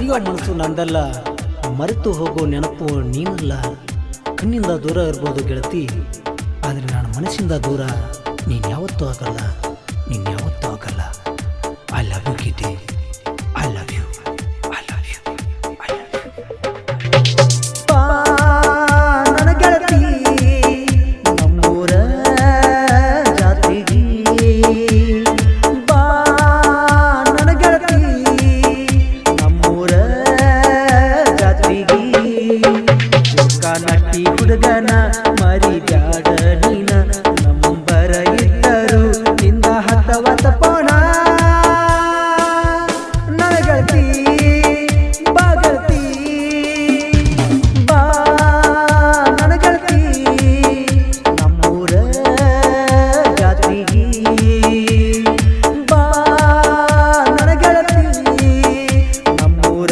ಮರೆಯೋ ಮನಸ್ಸು ನಂದಲ್ಲ, ಮರೆತು ಹೋಗೋ ನೆನಪು ನೀನಲ್ಲ. ಕಣ್ಣಿಂದ ದೂರ ಇರ್ಬೋದು ಗೆಳತಿ, ಆದರೆ ನಾನು ಮನಸ್ಸಿಂದ ದೂರ ನೀನು ಯಾವತ್ತೂ ಆಗಲ್ಲ, ನೀನು ಯಾವತ್ತೂ ಆಗಲ್ಲ. I love you Kitty, I love you, I love you, I love you. ಬಾ ನನ್ನ ಗೆಳತಿ ನಮ್ಮೂರ ಜಾತ್ರೆಗೆ, ಬಾ ನನ್ನ ಗೆಳತಿ ನಮ್ಮೂರ ಜಾತ್ರೆಗೆ. ನಟ್ಟಿ ಹುಡುಗನ ಮರಿಬ್ಯಾಡ ನೀನ, ನಂಬರ ಇದ್ದರು ನಿಂದ ಹತ್ತವತ್ತ ಪೋಣ. ನನ್ನ ಗೆಳತಿ ಬಾ ಗೆಳತಿ, ಬಾ ನನ್ನ ಗೆಳತಿ ನಮ್ಮೂರ ಜಾತ್ರೆಗೆ, ಬಾ ನನ್ನ ಗೆಳತಿ ನಮ್ಮೂರ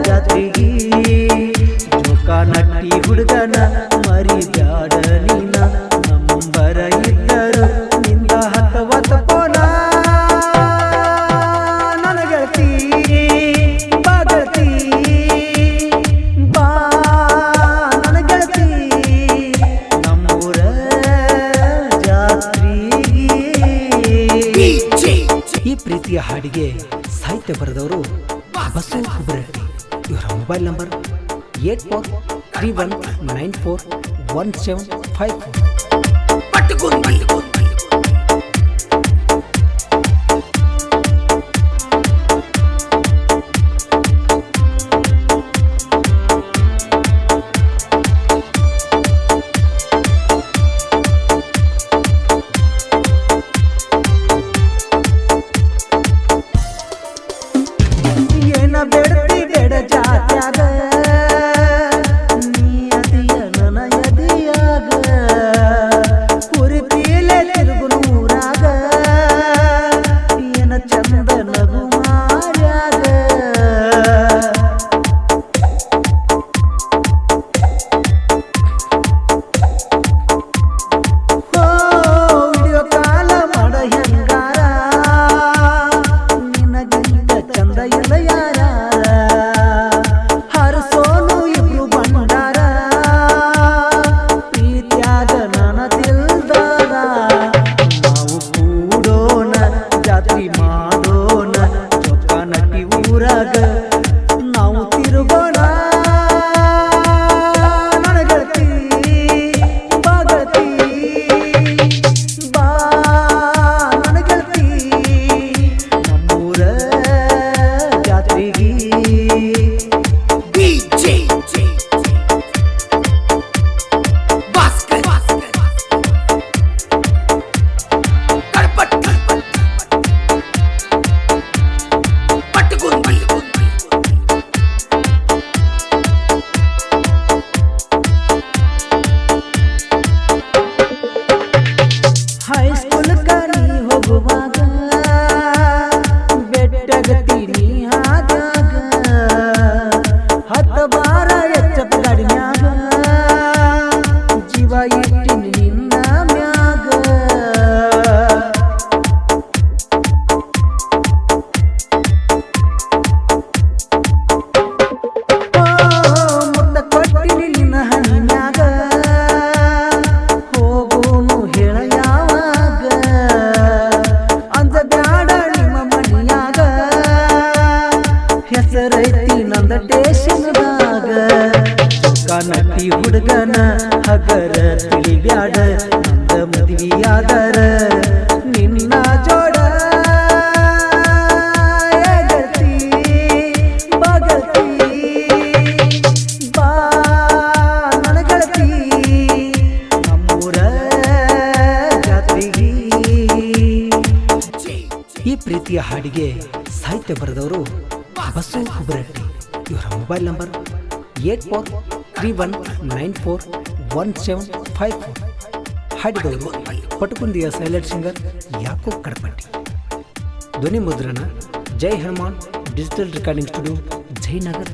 ಜಾತ್ರೆಗೆ. ನಟ್ಟಿ ಹುಡುಗನ ಮರಿಬ್ಯಾಡ ನೀನ, ನಂಬರ ಇದ್ದರು ನಿಂದ ಹತ್ತವತ್ತ ಪೋಣ. ನನ್ನ ಗೆಳತಿ ಬಾ ಗೆಳತಿ, ಬಾ ನನ್ನ ಗೆಳತಿ ನಮ್ಮೂರ ಜಾತ್ರೆಗೆ. ಈ ಪ್ರೀತಿಯ ಹಾಡಿಗೆ ಸಾಹಿತ್ಯ ಬರೆದವರು ಬಸು ಹುಬ್ಬರಟ್ಟಿ. ಇವರ ಮೊಬೈಲ್ ನಂಬರ್ 8431941754. ಏನ ಬೇಡತಿ ಬೇಡ ಜಾತ್ಯಾಗ, ನೀ ಅದಿಯ ನನ್ನ ಎದೆಯಾಗ, ಕುರಿತೀಲೆ ತಿರುಗು ನೂರಾಗ, ಏನ ಚಂದ ನಗು ಮಾರ್ಯಾಗ. ವಿಡಿಯೋ ಕಾಲ ಮಾಡ ಹೆಂಗಾರ, ನಿನಗಿಂತ ಚಂದ ಇಲ್ಲ ಯಾರ, ಹರಸೋನು ಇಬ್ರು ಬಂಡಾರ, ಪ್ರೀತ್ಯಾಗ ನನ್ನ ತಿಳ್ದಾರ. ನಾವು ಕೂಡೋಣ ಜಾತ್ರೆ ಮಾಡೋಣ, ಚೊಕ್ಕ ನಟ್ಟಿ ಊರಾಗ ನಾವು ತಿರುಗೋಣ. ನನ್ನ ಗೆಳತಿ ಬಾ ಗೆಳತಿ, ಬಾ ನನ್ನ ಗೆಳತಿ ನಮ್ಮೂರ ಜಾತ್ರೆಗೆ. ಹೈಸ್ಕೂಲ್ಕ ನೀ ಹೋಗುವಾಗ ಬೆಟ್ಟಗತಿ ನೀ ಆದಾಗ, ಹತ್ತ ಬಾರ ಎಚ್ಚಪ್ಪ ಗಾಡಿನ್ಯಾಗ, ಜೀವ ಇಟ್ಟಿನಿ ನಿನ್ನ ಮ್ಯಾಗ. ಮುತ್ತ ಕೊಟ್ಟಿನಿ ನಿನ್ನ ಹಣ್ಣಿನ್ಯಾಗ, ಹೋಗೋನು ಹೇಳ ಯಾವಾಗ, ಅಂಜ ಬ್ಯಾಡ ನಿಮ್ಮ ಮನಿಯಾಗ, ಹೆಸರೈತಿ ನಂದ ಟೇಷನ್ದಾಗ. ನಟ್ಟಿ ಹುಡುಗನ ಹಗರ ತಿಳಿಬ್ಯಾಡ, ನಂದ ಮದುವೆಯಾದರ ನಿನ್ನ ಜೋಡ. ಗೆಳತಿ ಬಾ ಗೆಳತಿ, ಬಾ ನನ್ನ ಗೆಳತಿ ನಮ್ಮೂರ ಜಾತ್ರೆಗೆ. ಈ ಪ್ರೀತಿಯ ಹಾಡಿಗೆ ಸಾಹಿತ್ಯ ಬರೆದವರು ಬಸು ಹುಬ್ಬರಟ್ಟಿ. ಇವರ ಮೊಬೈಲ್ ನಂಬರ್ 8431941754. ಹಾಡಿದವರು ಪಟುಕುಂದಿಯ ಸೈಲೆಂಟ್ ಸಿಂಗರ್ ಯಾಕೂಬ್ ಕಡಪಟ್ಟಿ. ಧ್ವನಿ ಮುದ್ರಣ Jai Hanuman digital recording studio, Jayanagar,